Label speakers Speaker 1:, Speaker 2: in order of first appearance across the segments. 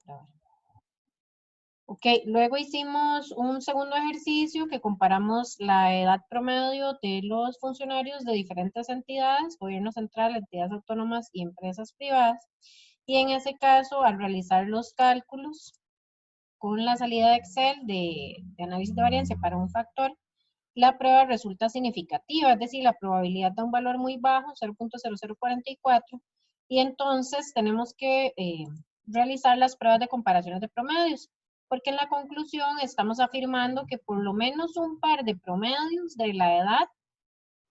Speaker 1: grabar. Ok, luego hicimos un segundo ejercicio que comparamos la edad promedio de los funcionarios de diferentes entidades, gobierno central, entidades autónomas y empresas privadas. Y en ese caso, al realizar los cálculos con la salida de Excel de análisis de variancia para un factor, la prueba resulta significativa, es decir, la probabilidad da un valor muy bajo, 0.0044, y entonces tenemos que realizar las pruebas de comparaciones de promedios, porque en la conclusión estamos afirmando que por lo menos un par de promedios de la edad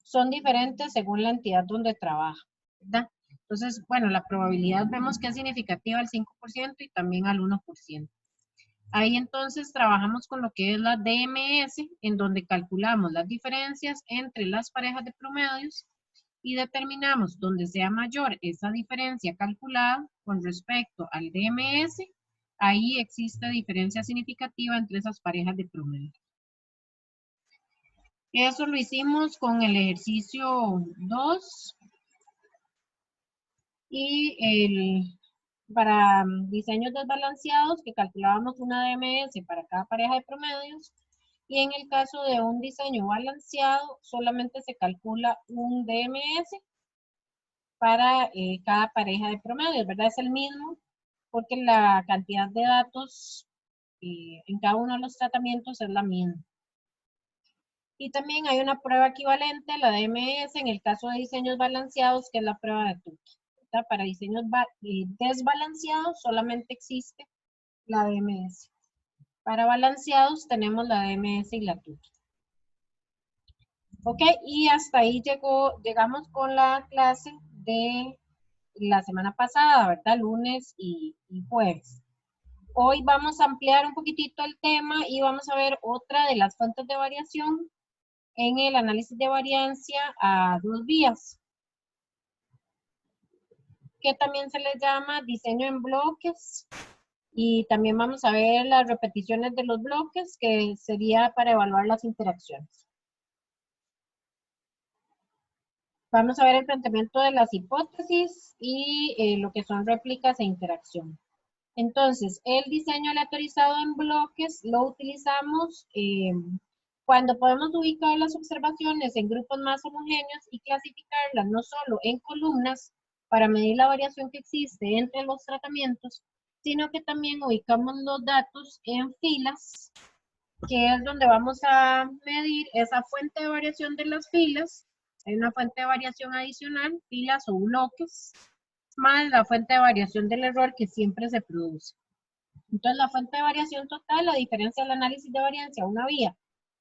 Speaker 1: son diferentes según la entidad donde trabaja, ¿verdad? Entonces, bueno, la probabilidad vemos que es significativa al 5% y también al 1%. Ahí entonces trabajamos con lo que es la DMS, en donde calculamos las diferencias entre las parejas de promedios y determinamos donde sea mayor esa diferencia calculada con respecto al DMS, ahí existe diferencia significativa entre esas parejas de promedios. Eso lo hicimos con el ejercicio 2 y para diseños desbalanceados que calculábamos una DMS para cada pareja de promedios, y en el caso de un diseño balanceado solamente se calcula un DMS para cada pareja de promedios, ¿verdad? Es el mismo porque la cantidad de datos en cada uno de los tratamientos es la misma. Y también hay una prueba equivalente, la DMS, en el caso de diseños balanceados, que es la prueba de Tukey. Para diseños desbalanceados solamente existe la DMS. Para balanceados tenemos la DMS y la Tukey. Ok, y hasta ahí llegamos con la clase de la semana pasada, ¿verdad? Lunes y jueves. Hoy vamos a ampliar un poquitito el tema y vamos a ver otra de las fuentes de variación en el análisis de variancia a dos vías, que también se les llama diseño en bloques, y también vamos a ver las repeticiones de los bloques, que sería para evaluar las interacciones. Vamos a ver el planteamiento de las hipótesis y lo que son réplicas e interacción. Entonces, el diseño aleatorizado en bloques lo utilizamos cuando podemos ubicar las observaciones en grupos más homogéneos y clasificarlas no solo en columnas para medir la variación que existe entre los tratamientos, sino que también ubicamos los datos en filas, que es donde vamos a medir esa fuente de variación de las filas. Hay una fuente de variación adicional, filas o bloques, más la fuente de variación del error que siempre se produce. Entonces, la fuente de variación total, la diferencia del análisis de variancia, una vía,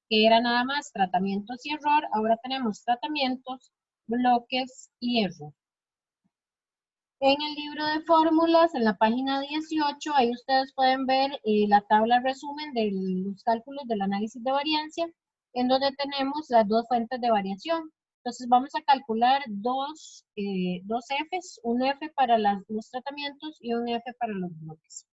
Speaker 1: que era nada más tratamientos y error, ahora tenemos tratamientos, bloques y error. En el libro de fórmulas, en la página 18, ahí ustedes pueden ver la tabla resumen de los cálculos del análisis de variancia, en donde tenemos las dos fuentes de variación. Entonces vamos a calcular dos Fs, un F para los tratamientos y un F para los bloques.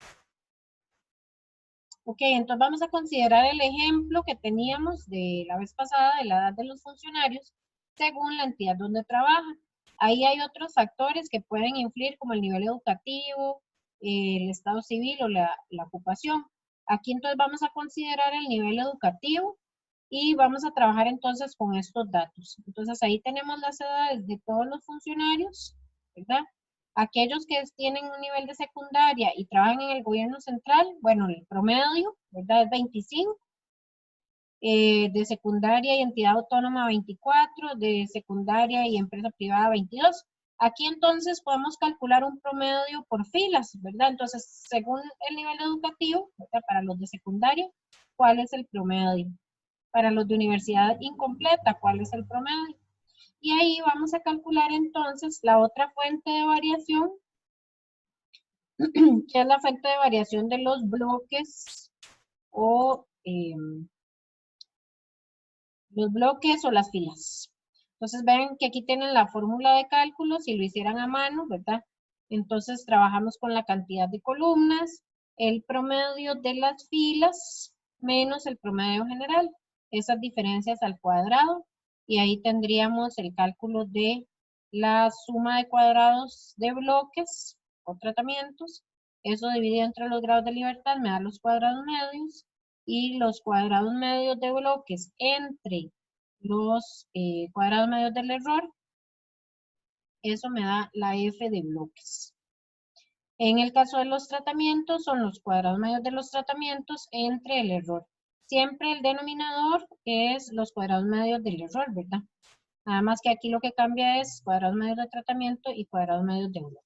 Speaker 1: Ok, entonces vamos a considerar el ejemplo que teníamos de la vez pasada de la edad de los funcionarios según la entidad donde trabajan. Ahí hay otros factores que pueden influir como el nivel educativo, el estado civil o la ocupación. Aquí entonces vamos a considerar el nivel educativo y vamos a trabajar entonces con estos datos. Entonces ahí tenemos las edades de todos los funcionarios, ¿verdad? Aquellos que tienen un nivel de secundaria y trabajan en el gobierno central, bueno, el promedio, ¿verdad? Es 25. De secundaria y entidad autónoma 24, de secundaria y empresa privada 22. Aquí entonces podemos calcular un promedio por filas, ¿verdad? Entonces, según el nivel educativo, ¿verdad? Para los de secundaria, ¿cuál es el promedio? Para los de universidad incompleta, ¿cuál es el promedio? Y ahí vamos a calcular entonces la otra fuente de variación, que es la fuente de variación de los bloques o los bloques o las filas. Entonces ven que aquí tienen la fórmula de cálculo, si lo hicieran a mano, ¿verdad? Entonces trabajamos con la cantidad de columnas, el promedio de las filas, menos el promedio general. Esas diferencias al cuadrado, y ahí tendríamos el cálculo de la suma de cuadrados de bloques o tratamientos, Eso dividido entre los grados de libertad me da los cuadrados medios, y los cuadrados medios de bloques entre los cuadrados medios del error, eso me da la F de bloques. En el caso de los tratamientos, son los cuadrados medios de los tratamientos entre el error. Siempre el denominador es los cuadrados medios del error, ¿verdad? Nada más que aquí lo que cambia es cuadrados medios de tratamiento y cuadrados medios de bloques.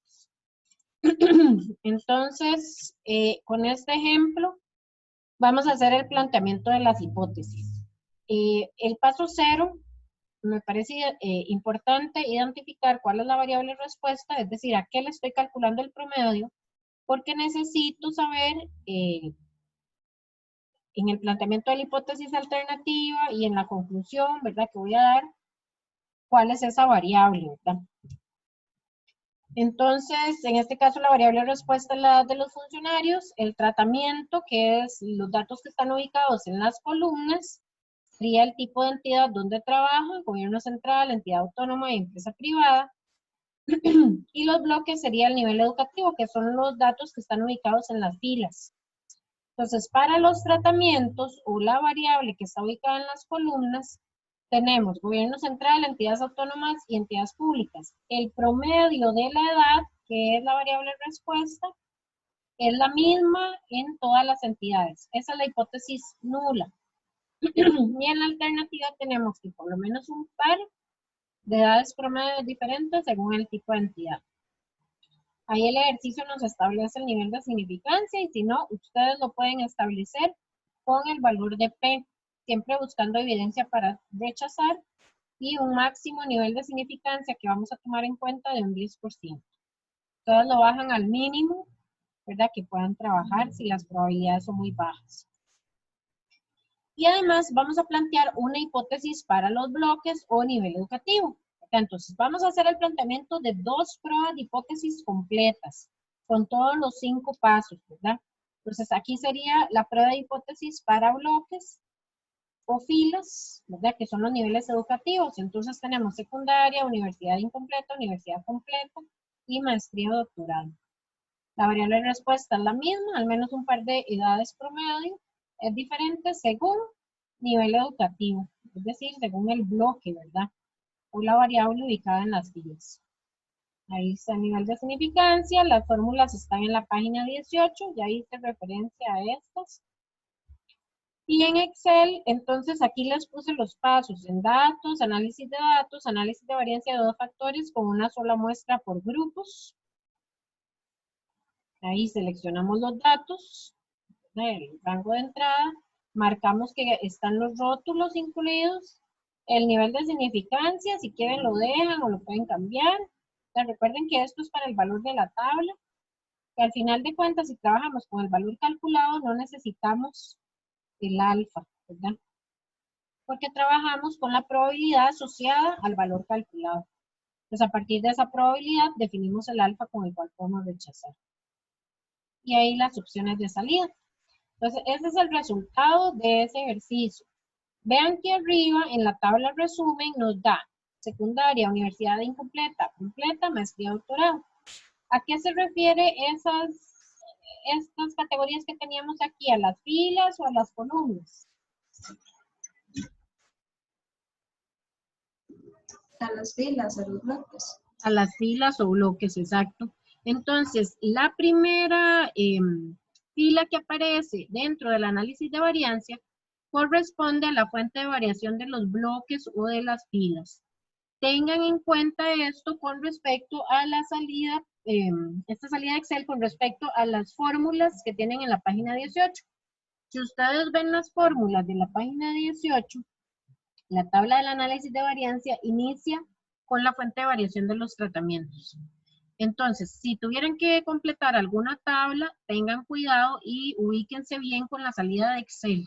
Speaker 1: Entonces, con este ejemplo, vamos a hacer el planteamiento de las hipótesis. El paso 0, me parece importante identificar cuál es la variable respuesta, es decir, a qué le estoy calculando el promedio, porque necesito saber en el planteamiento de la hipótesis alternativa y en la conclusión, ¿verdad?, que voy a dar, cuál es esa variable, ¿verdad? Entonces, en este caso, la variable respuesta es la edad de los funcionarios, el tratamiento, que es los datos que están ubicados en las columnas, sería el tipo de entidad donde trabajo, gobierno central, entidad autónoma y empresa privada, y los bloques sería el nivel educativo, que son los datos que están ubicados en las filas. Entonces, para los tratamientos o la variable que está ubicada en las columnas, tenemos gobierno central, entidades autónomas y entidades públicas. El promedio de la edad, que es la variable respuesta, es la misma en todas las entidades. Esa es la hipótesis nula. Y en la alternativa tenemos que por lo menos un par de edades promedio diferentes según el tipo de entidad. Ahí el ejercicio nos establece el nivel de significancia, y si no, ustedes lo pueden establecer con el valor de P, siempre buscando evidencia para rechazar, y un máximo nivel de significancia que vamos a tomar en cuenta de un 10%. Ustedes lo bajan al mínimo, ¿verdad?, que puedan trabajar si las probabilidades son muy bajas. Y además vamos a plantear una hipótesis para los bloques o nivel educativo. Entonces vamos a hacer el planteamiento de 2 pruebas de hipótesis completas, con todos los 5 pasos, ¿verdad? Entonces aquí sería la prueba de hipótesis para bloques o filas, ¿verdad?, que son los niveles educativos. Entonces tenemos secundaria, universidad incompleta, universidad completa y maestría o doctorado. La variable de respuesta es la misma, al menos un par de edades promedio. Es diferente según nivel educativo, es decir, según el bloque, ¿verdad?, o la variable ubicada en las filas. Ahí está el nivel de significancia, las fórmulas están en la página 18, ya hice referencia a estas. Y en Excel, entonces aquí les puse los pasos en datos, análisis de variancia de 2 factores con una sola muestra por grupos. Ahí seleccionamos los datos, el rango de entrada, marcamos que están los rótulos incluidos, el nivel de significancia, si quieren lo dejan o lo pueden cambiar. O sea, recuerden que esto es para el valor de la tabla, que al final de cuentas, si trabajamos con el valor calculado, no necesitamos el alfa, ¿verdad?, porque trabajamos con la probabilidad asociada al valor calculado. Entonces, a partir de esa probabilidad, definimos el alfa con el cual podemos rechazar. Y ahí las opciones de salida. Entonces, ese es el resultado de ese ejercicio. Vean que arriba en la tabla resumen nos da secundaria, universidad incompleta, completa, maestría, doctorado. ¿A qué se refiere estas categorías que teníamos aquí? ¿A las filas o a las columnas?
Speaker 2: A las filas, a los bloques.
Speaker 1: A las filas o bloques, exacto. Entonces, la primera fila que aparece dentro del análisis de variancia corresponde a la fuente de variación de los bloques o de las filas. Tengan en cuenta esto con respecto a la salida, esta salida de Excel con respecto a las fórmulas que tienen en la página 18. Si ustedes ven las fórmulas de la página 18, la tabla del análisis de variancia inicia con la fuente de variación de los tratamientos. Entonces, si tuvieran que completar alguna tabla, tengan cuidado y ubíquense bien con la salida de Excel,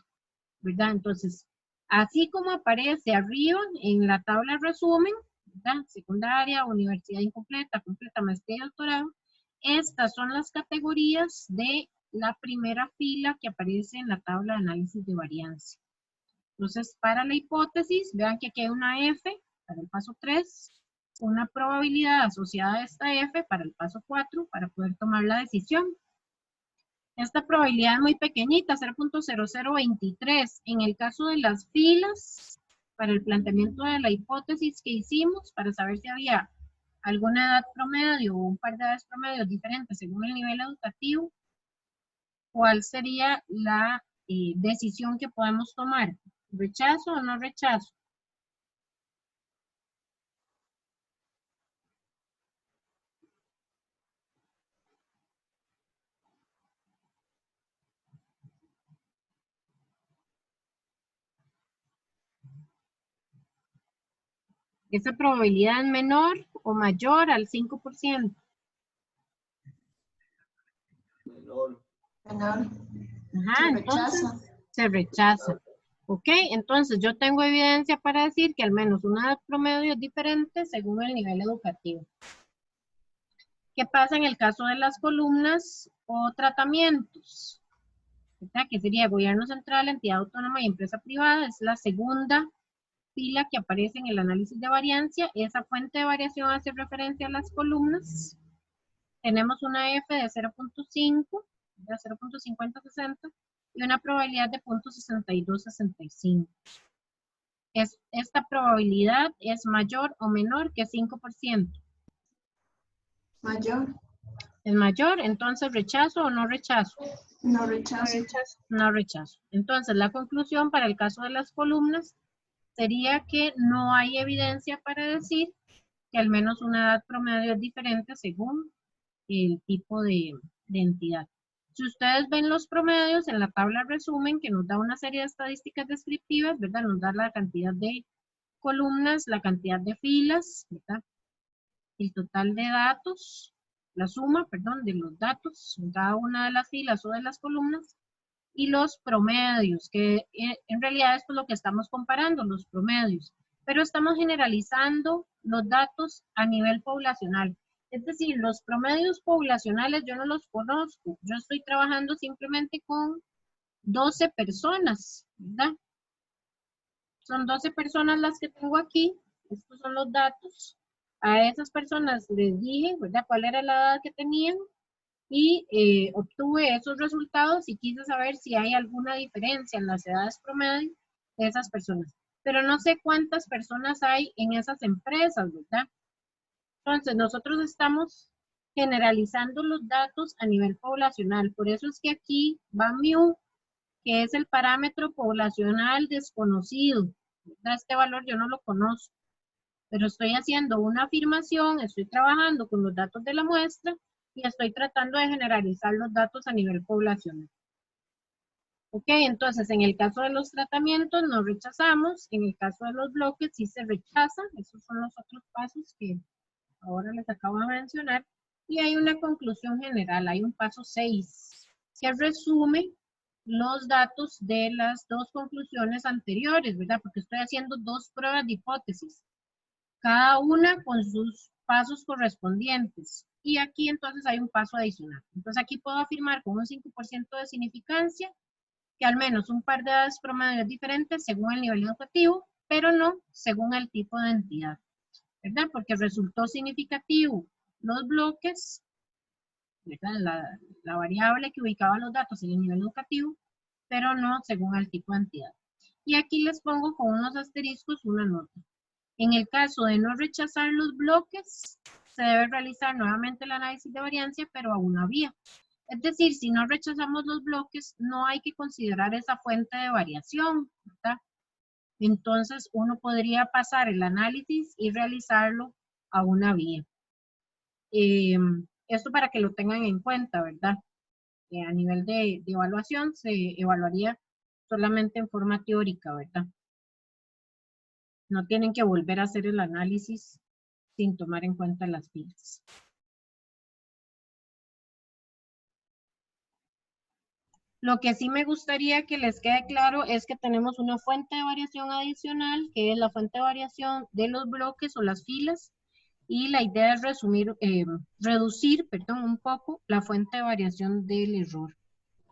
Speaker 1: ¿verdad? Entonces, así como aparece arriba en la tabla resumen, ¿verdad?, secundaria, universidad incompleta, completa, maestría y doctorado, estas son las categorías de la primera fila que aparece en la tabla de análisis de variancia. Entonces, para la hipótesis, vean que aquí hay una F para el paso 3, una probabilidad asociada a esta F para el paso 4 para poder tomar la decisión. Esta probabilidad es muy pequeñita, 0.0023. En el caso de las filas, para el planteamiento de la hipótesis que hicimos, para saber si había alguna edad promedio o un par de edades promedio diferentes según el nivel educativo, ¿cuál sería la decisión que podemos tomar? ¿Rechazo o no rechazo? ¿Esa probabilidad es menor o mayor al 5%?
Speaker 3: Menor.
Speaker 2: Menor.
Speaker 1: Ajá,
Speaker 2: Se
Speaker 1: entonces
Speaker 2: rechaza.
Speaker 1: se rechaza. Ok, entonces yo tengo evidencia para decir que al menos una edad promedio es diferente según el nivel educativo. ¿Qué pasa en el caso de las columnas o tratamientos? ¿Verdad? Que sería gobierno central, entidad autónoma y empresa privada. Es la segunda fila que aparece en el análisis de variancia. Esa fuente de variación hace referencia a las columnas. Tenemos una F de 0.5, de 0.5060 y una probabilidad de 0.6265. Esta probabilidad es mayor o menor que 5%.
Speaker 2: Mayor.
Speaker 1: Es mayor, entonces rechazo o no rechazo.
Speaker 2: No rechazo.
Speaker 1: No rechazo. Entonces la conclusión para el caso de las columnas sería que no hay evidencia para decir que al menos una edad promedio es diferente según el tipo de entidad. Si ustedes ven los promedios en la tabla resumen que nos da una serie de estadísticas descriptivas, ¿verdad? Nos da la cantidad de columnas, la cantidad de filas, ¿verdad? El total de datos, la suma, perdón, de los datos en cada una de las filas o de las columnas y los promedios, que en realidad esto es lo que estamos comparando, los promedios, pero estamos generalizando los datos a nivel poblacional. Es decir, los promedios poblacionales yo no los conozco, yo estoy trabajando simplemente con 12 personas, ¿verdad? Son 12 personas las que tengo aquí, estos son los datos. A esas personas les dije, ¿verdad?, cuál era la edad que tenían y obtuve esos resultados y quise saber si hay alguna diferencia en las edades promedio de esas personas. Pero no sé cuántas personas hay en esas empresas, ¿verdad? Entonces, nosotros estamos generalizando los datos a nivel poblacional. Por eso es que aquí va mu, que es el parámetro poblacional desconocido, ¿verdad? Este valor yo no lo conozco, pero estoy haciendo una afirmación, estoy trabajando con los datos de la muestra y estoy tratando de generalizar los datos a nivel poblacional. Ok, entonces en el caso de los tratamientos no rechazamos, en el caso de los bloques sí se rechaza, esos son los otros pasos que ahora les acabo de mencionar, y hay una conclusión general, hay un paso 6, que resume los datos de las dos conclusiones anteriores, ¿verdad? Porque estoy haciendo dos pruebas de hipótesis, cada una con sus pasos correspondientes. Y aquí entonces hay un paso adicional. Entonces aquí puedo afirmar con un 5% de significancia que al menos un par de edades promedio es diferente según el nivel educativo, pero no según el tipo de entidad, ¿verdad? Porque resultó significativo los bloques, ¿verdad? La variable que ubicaba los datos en el nivel educativo, pero no según el tipo de entidad. Y aquí les pongo con unos asteriscos una nota. En el caso de no rechazar los bloques, se debe realizar nuevamente el análisis de variancia, pero a una vía. Es decir, si no rechazamos los bloques, no hay que considerar esa fuente de variación, ¿verdad? Entonces, uno podría pasar el análisis y realizarlo a una vía. Esto para que lo tengan en cuenta, ¿verdad? A nivel de evaluación se evaluaría solamente en forma teórica, ¿verdad? No tienen que volver a hacer el análisis sin tomar en cuenta las filas. Lo que sí me gustaría que les quede claro es que tenemos una fuente de variación adicional, que es la fuente de variación de los bloques o las filas, y la idea es reducir un poco la fuente de variación del error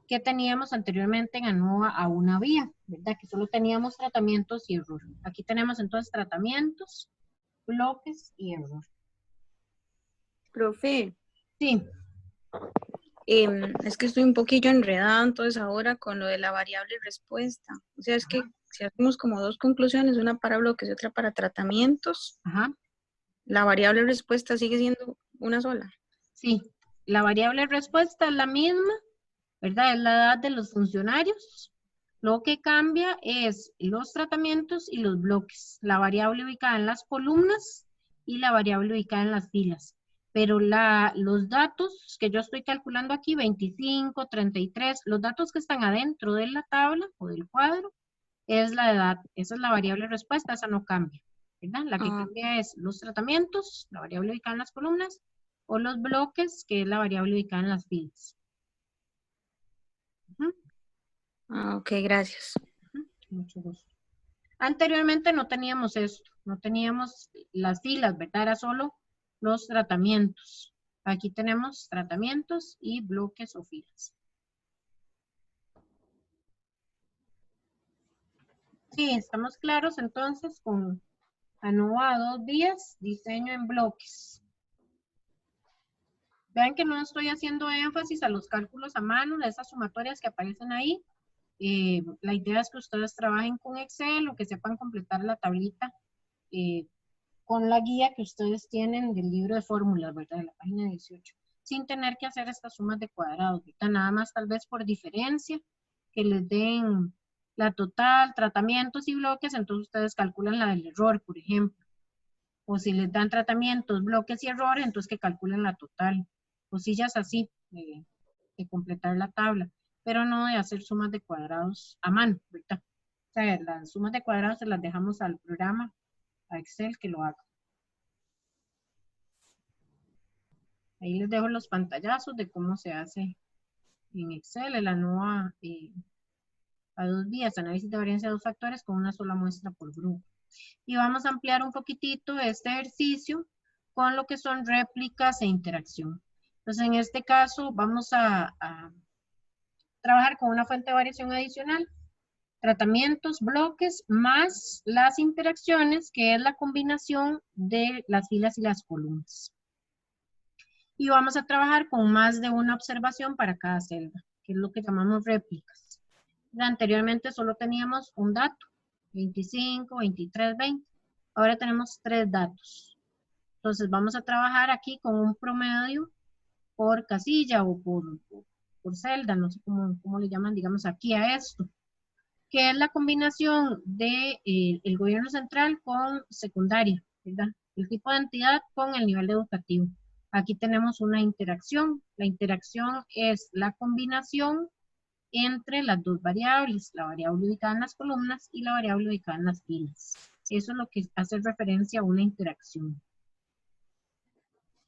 Speaker 1: que teníamos anteriormente en ANOVA a una vía, ¿verdad? Que solo teníamos tratamientos y error. Aquí tenemos entonces tratamientos, bloques y error.
Speaker 4: Profe,
Speaker 1: Sí.
Speaker 4: Es que estoy un poquillo enredada entonces ahora con lo de la variable respuesta. O sea, es que si hacemos como dos conclusiones, una para bloques y otra para tratamientos,
Speaker 1: Ajá.
Speaker 4: la variable respuesta sigue siendo una sola.
Speaker 1: Sí, la variable respuesta es la misma, ¿verdad? Es la edad de los funcionarios. Lo que cambia es los tratamientos y los bloques. La variable ubicada en las columnas y la variable ubicada en las filas. Pero los datos que yo estoy calculando aquí, 25, 33, los datos que están adentro de la tabla o del cuadro, es la edad. Esa es la variable respuesta, esa no cambia, ¿verdad? La que cambia es los tratamientos, la variable ubicada en las columnas, o los bloques, que es la variable ubicada en las filas.
Speaker 4: Ok, gracias.
Speaker 1: Mucho gusto. Anteriormente no teníamos esto, no teníamos las filas, ¿verdad? Era solo los tratamientos. Aquí tenemos tratamientos y bloques o filas. Sí, estamos claros entonces con ANOVA 2 días, diseño en bloques. Vean que no estoy haciendo énfasis a los cálculos a mano, de esas sumatorias que aparecen ahí. La idea es que ustedes trabajen con Excel o que sepan completar la tablita con la guía que ustedes tienen del libro de fórmulas, ¿verdad? De la página 18, sin tener que hacer estas sumas de cuadrados, ¿verdad? Nada más tal vez por diferencia, que les den la total, tratamientos y bloques, entonces ustedes calculan la del error, por ejemplo. O si les dan tratamientos, bloques y errores, entonces que calculen la total. Cosillas así, de completar la tabla, pero no de hacer sumas de cuadrados a mano, ¿verdad? O sea, las sumas de cuadrados se las dejamos al programa, a Excel, que lo haga. Ahí les dejo los pantallazos de cómo se hace en Excel, el ANOVA a 2 días, análisis de varianza de 2 factores con una sola muestra por grupo. Y vamos a ampliar un poquitito este ejercicio con lo que son réplicas e interacción. Entonces, en este caso, vamos a trabajar con una fuente de variación adicional, tratamientos, bloques, más las interacciones, que es la combinación de las filas y las columnas. Y vamos a trabajar con más de una observación para cada celda, que es lo que llamamos réplicas. Anteriormente solo teníamos un dato, 25, 23, 20. Ahora tenemos 3 datos. Entonces vamos a trabajar aquí con un promedio por casilla o por celda, no sé cómo le llaman, digamos, aquí a esto, que es la combinación de el gobierno central con secundaria, ¿verdad? El tipo de entidad con el nivel educativo. Aquí tenemos una interacción. La interacción es la combinación entre las dos variables, la variable ubicada en las columnas y la variable ubicada en las filas. Eso es lo que hace referencia a una interacción.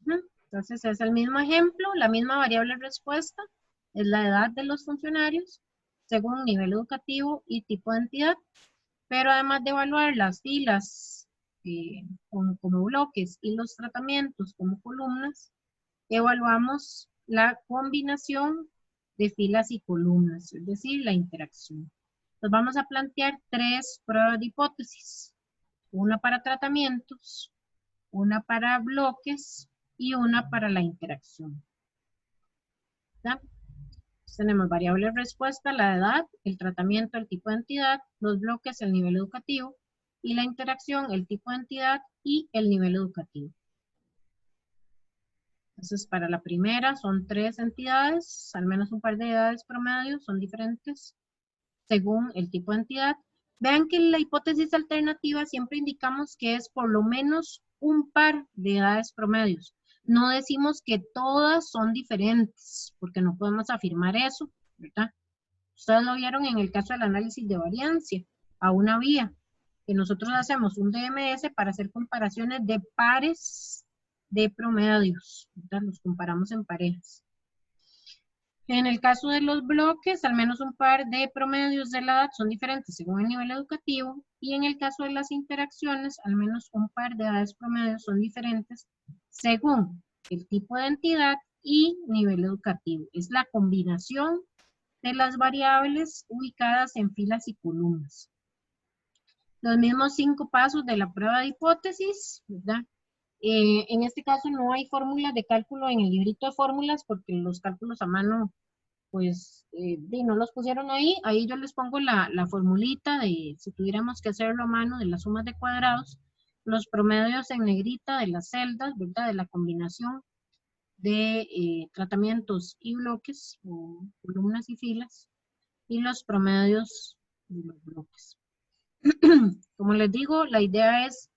Speaker 1: Entonces es el mismo ejemplo, la misma variable respuesta, es la edad de los funcionarios según nivel educativo y tipo de entidad, pero además de evaluar las filas como bloques y los tratamientos como columnas, evaluamos la combinación de filas y columnas, es decir, la interacción. Entonces vamos a plantear 3 pruebas de hipótesis, una para tratamientos, una para bloques y una para la interacción. ¿Ya? Tenemos variable respuesta, la edad, el tratamiento, el tipo de entidad, los bloques, el nivel educativo, y la interacción, el tipo de entidad y el nivel educativo. Entonces, para la primera son 3 entidades, al menos un par de edades promedio, son diferentes según el tipo de entidad. Vean que en la hipótesis alternativa siempre indicamos que es por lo menos un par de edades promedios. No decimos que todas son diferentes, porque no podemos afirmar eso, ¿verdad? Ustedes lo vieron en el caso del análisis de variancia, a una vía, que nosotros hacemos un DMS para hacer comparaciones de pares de promedios, ¿verdad? Los comparamos en parejas. En el caso de los bloques, al menos un par de promedios de la edad son diferentes según el nivel educativo, y en el caso de las interacciones, al menos un par de edades promedios son diferentes según el tipo de entidad y nivel educativo. Es la combinación de las variables ubicadas en filas y columnas. Los mismos 5 pasos de la prueba de hipótesis, ¿verdad? En este caso no hay fórmulas de cálculo en el librito de fórmulas porque los cálculos a mano pues no los pusieron ahí. Ahí yo les pongo la formulita de si tuviéramos que hacerlo a mano de las sumas de cuadrados, los promedios en negrita de las celdas, ¿verdad? De la combinación de tratamientos y bloques, o columnas y filas, y los promedios de los bloques. Como les digo, la idea es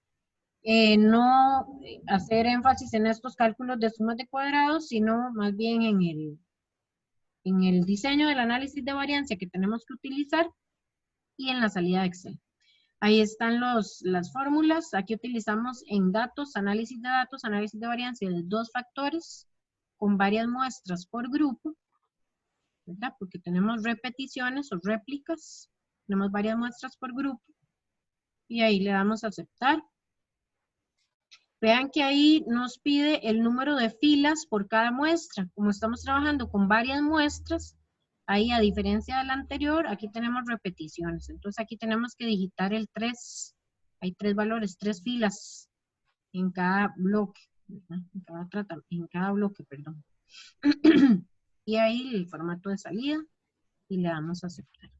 Speaker 1: no hacer énfasis en estos cálculos de sumas de cuadrados, sino más bien en el diseño del análisis de variancia que tenemos que utilizar y en la salida de Excel. Ahí están las fórmulas. Aquí utilizamos en datos, análisis de variancia de 2 factores con varias muestras por grupo, ¿verdad? Porque tenemos repeticiones o réplicas. Tenemos varias muestras por grupo. Y ahí le damos a aceptar. Vean que ahí nos pide el número de filas por cada muestra. Como estamos trabajando con varias muestras, ahí a diferencia del anterior, aquí tenemos repeticiones. Entonces aquí tenemos que digitar el 3. Hay 3 valores, 3 filas en cada bloque, ¿verdad? En cada bloque, perdón. Y ahí el formato de salida y le damos a aceptar.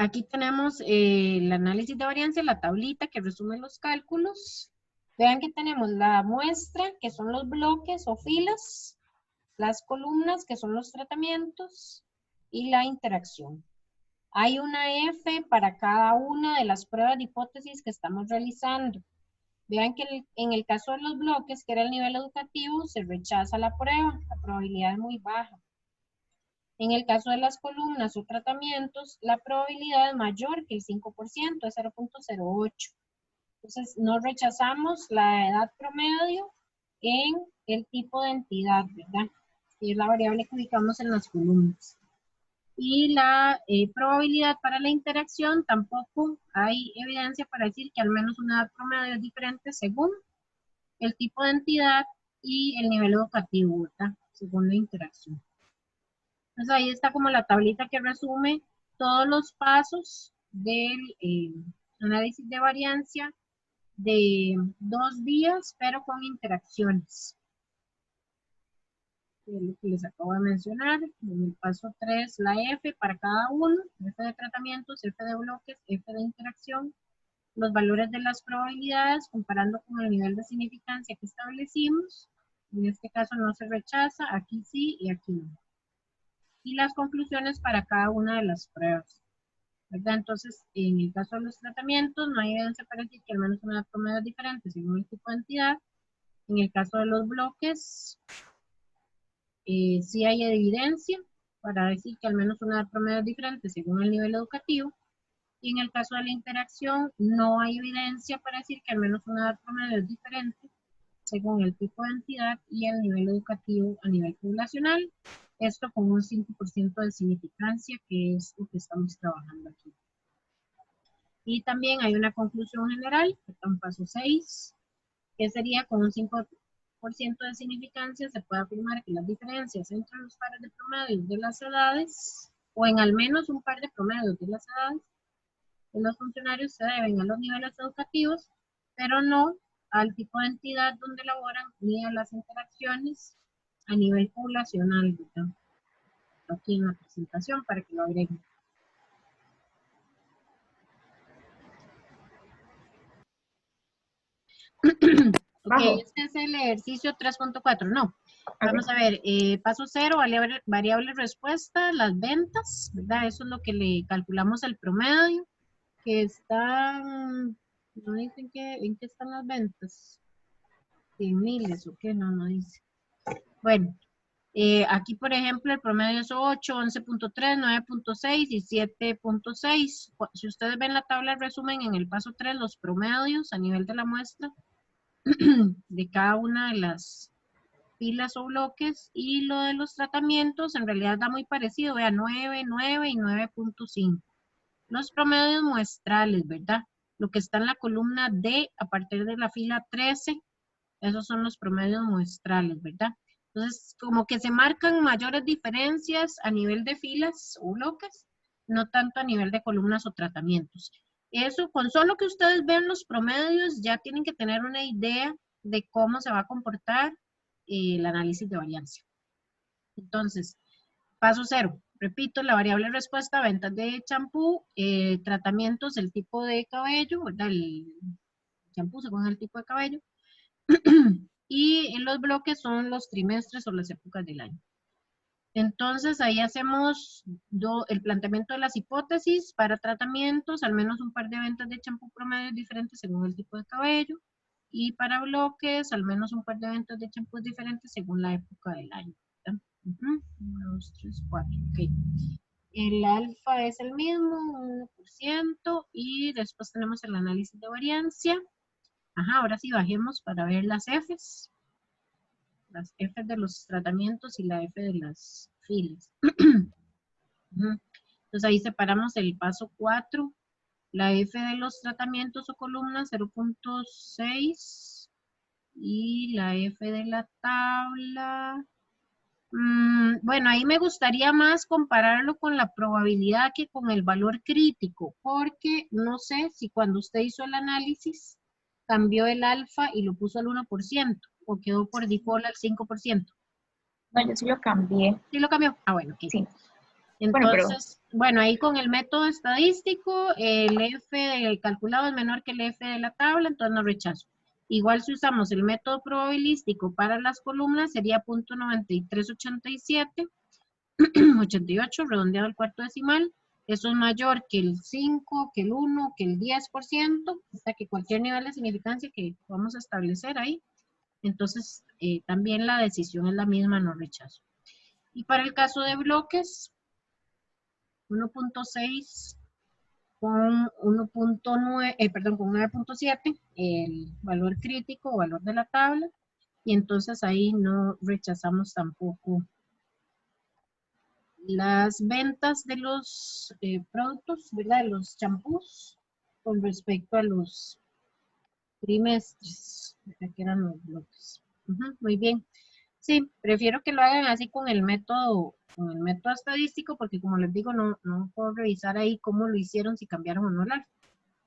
Speaker 1: Aquí tenemos el análisis de variancia, la tablita que resume los cálculos. Vean que tenemos la muestra, que son los bloques o filas, las columnas, que son los tratamientos, y la interacción. Hay una F para cada una de las pruebas de hipótesis que estamos realizando. Vean que en el caso de los bloques, que era el nivel educativo, se rechaza la prueba, la probabilidad es muy baja. En el caso de las columnas o tratamientos, la probabilidad es mayor que el 5%, es 0.08. Entonces, no rechazamos la edad promedio en el tipo de entidad, ¿verdad? Que es la variable que ubicamos en las columnas. Y la probabilidad para la interacción, tampoco hay evidencia para decir que al menos una edad promedio es diferente según el tipo de entidad y el nivel educativo, ¿verdad? Según la interacción. Entonces ahí está como la tablita que resume todos los pasos del análisis de variancia de 2 días, pero con interacciones. Lo que les acabo de mencionar, en el paso 3, la F para cada uno, F de tratamientos, F de bloques, F de interacción, los valores de las probabilidades comparando con el nivel de significancia que establecimos. En este caso no se rechaza, aquí sí y aquí no. Y las conclusiones para cada una de las pruebas, ¿verdad? Entonces, en el caso de los tratamientos, no hay evidencia para decir que al menos una promedio es diferente según el tipo de entidad. En el caso de los bloques, sí hay evidencia para decir que al menos una promedio es diferente según el nivel educativo. Y en el caso de la interacción, no hay evidencia para decir que al menos una promedio es diferente según el tipo de entidad y el nivel educativo a nivel poblacional. Esto con un 5% de significancia, que es lo que estamos trabajando aquí. Y también hay una conclusión general, que está en paso 6, que sería con un 5% de significancia, se puede afirmar que las diferencias entre los pares de promedios de las edades, o en al menos un par de promedios de las edades, de los funcionarios se deben a los niveles educativos, pero no al tipo de entidad donde laboran ni a las interacciones a nivel poblacional, ¿verdad? Aquí en la presentación para que lo agreguen. Ok, este es el ejercicio 3.4, no. Vamos a ver, paso 0, variable respuesta, las ventas, ¿verdad? Eso es lo que le calculamos el promedio, que están, no dicen en qué están las ventas. 100 miles o qué, no dice. Bueno, aquí por ejemplo el promedio es 8, 11.3, 9.6 y 7.6. Si ustedes ven la tabla de resumen en el paso 3, los promedios a nivel de la muestra de cada una de las filas o bloques, y lo de los tratamientos en realidad da muy parecido, vean, 9, 9 y 9.5. Los promedios muestrales, ¿verdad? Lo que está en la columna D a partir de la fila 13, esos son los promedios muestrales, ¿verdad? Entonces, como que se marcan mayores diferencias a nivel de filas o bloques, no tanto a nivel de columnas o tratamientos. Eso, con solo que ustedes vean los promedios, ya tienen que tener una idea de cómo se va a comportar el análisis de varianza. Entonces, paso 0. Repito, la variable respuesta, ventas de champú, tratamientos, el tipo de cabello, ¿verdad? El champú según el tipo de cabello. Y en los bloques son los trimestres o las épocas del año. Entonces, ahí hacemos el planteamiento de las hipótesis para tratamientos, al menos un par de ventas de champú promedio diferentes según el tipo de cabello. Y para bloques, al menos un par de ventas de champús diferentes según la época del año. 1, 2, 3, 4. Ok. El alfa es el mismo, 1%. Y después tenemos el análisis de variancia. Ajá, ahora sí bajemos para ver las Fs. Las F de los tratamientos y la F de las filas. Entonces ahí separamos el paso 4. La F de los tratamientos o columnas 0.6 y la F de la tabla. Bueno, ahí me gustaría más compararlo con la probabilidad que con el valor crítico, porque no sé si cuando usted hizo el análisis cambió el alfa y lo puso al 1% o quedó por default al 5%.
Speaker 5: No, yo sí lo cambié.
Speaker 1: ¿Sí lo cambió? Ah, bueno, ok.
Speaker 5: Sí.
Speaker 1: Entonces, bueno, ahí con el método estadístico, el F calculado es menor que el F de la tabla, entonces no rechazo. Igual si usamos el método probabilístico para las columnas, sería 0.9387, 88, redondeado al cuarto decimal. Eso es mayor que el 5, que el 1, que el 10%, hasta que cualquier nivel de significancia que vamos a establecer ahí. Entonces, también la decisión es la misma, no rechazo. Y para el caso de bloques, 1.6 con 1.9, con 9.7, el valor crítico o valor de la tabla, y entonces ahí no rechazamos tampoco las ventas de los productos, ¿verdad? De los champús con respecto a los trimestres, que eran los bloques. Muy bien. Sí, prefiero que lo hagan así con el método estadístico, porque como les digo, no puedo revisar ahí cómo lo hicieron, si cambiaron o no el alfa.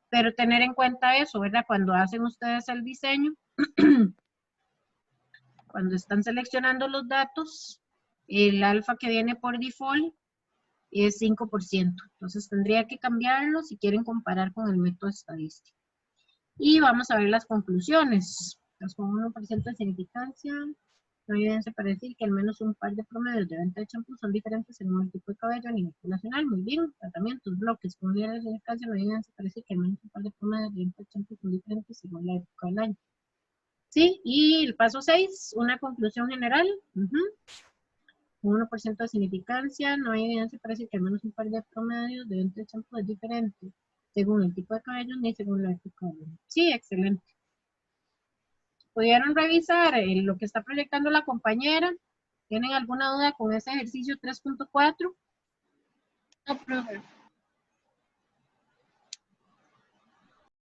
Speaker 1: Pero tener en cuenta eso, ¿verdad? Cuando hacen ustedes el diseño, cuando están seleccionando los datos, el alfa que viene por default es 5%. Entonces tendría que cambiarlo si quieren comparar con el método estadístico. Y vamos a ver las conclusiones. Pues con 1% de significancia, no hay evidencia para decir que al menos un par de promedios de venta de champú son diferentes según el tipo de cabello a nivel poblacional. Muy bien. Tratamientos, bloques, con unidades de significancia, no hay evidencia para decir que al menos un par de promedios de venta de champú son diferentes según la época del año. Sí, y el paso 6, una conclusión general. Con 1% de significancia, no hay evidencia para decir que al menos un par de promedios de venta de champú es diferente según el tipo de cabello ni según la época del año. Sí, excelente. ¿Pudieron revisar lo que está proyectando la compañera? ¿Tienen alguna duda con ese ejercicio 3.4?
Speaker 5: No, profe.